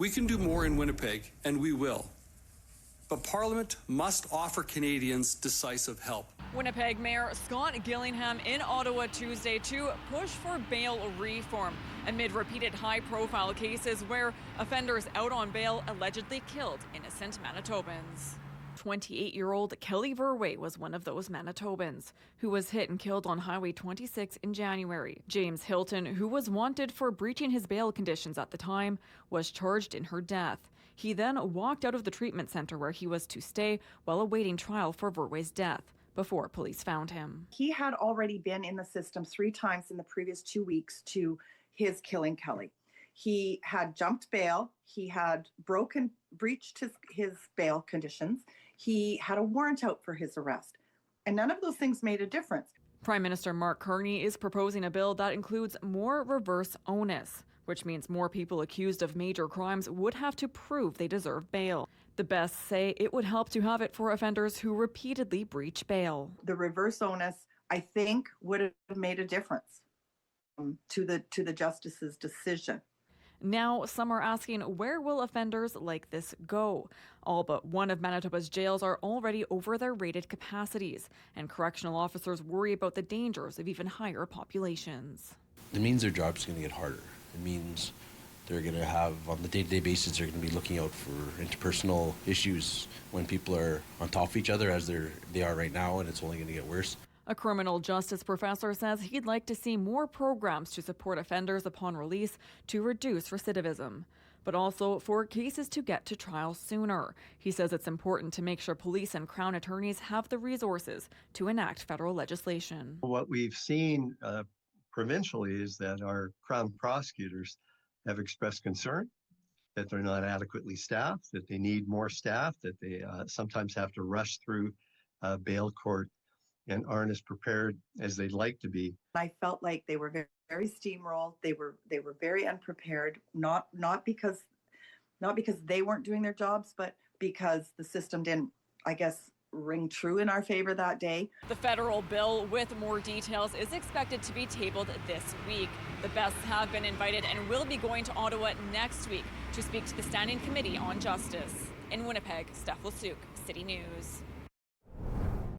We can do more in Winnipeg, and we will. But Parliament must offer Canadians decisive help. Winnipeg Mayor Scott Gillingham in Ottawa Tuesday to push for bail reform amid repeated high-profile cases where offenders out on bail allegedly killed innocent Manitobans. 28-year-old Kelly Verway was one of those Manitobans who was hit and killed on Highway 26 in January. James Hilton, who was wanted for breaching his bail conditions at the time, was charged in her death. He then walked out of the treatment center where he was to stay while awaiting trial for Verway's death before police found him. He had already been in the system 3 times in the previous 2 weeks to his killing Kelly. He had jumped bail. He had breached his bail conditions. He had a warrant out for his arrest. And none of those things made a difference. Prime Minister Mark Carney is proposing a bill that includes more reverse onus, which means more people accused of major crimes would have to prove they deserve bail. The Bests say it would help to have it for offenders who repeatedly breach bail. The reverse onus, I think, would have made a difference to the justice's decision. Now, some are asking, where will offenders like this go? All but one of Manitoba's jails are already over their rated capacities, and correctional officers worry about the dangers of even higher populations. It means their job's going to get harder. It means they're going to have, on the day-to-day basis, they're going to be looking out for interpersonal issues when people are on top of each other as they are right now, and it's only going to get worse. A criminal justice professor says he'd like to see more programs to support offenders upon release to reduce recidivism, but also for cases to get to trial sooner. He says it's important to make sure police and Crown attorneys have the resources to enact federal legislation. What we've seen provincially is that our Crown prosecutors have expressed concern that they're not adequately staffed, that they need more staff, that they sometimes have to rush through bail court and aren't as prepared as they'd like to be. I felt like they were very steamrolled. They were very unprepared, not because they weren't doing their jobs, but because the system didn't, I guess, ring true in our favor that day. The federal bill with more details is expected to be tabled this week. The Bests have been invited and will be going to Ottawa next week to speak to the Standing Committee on Justice. In Winnipeg, Steph Lasuk, City News.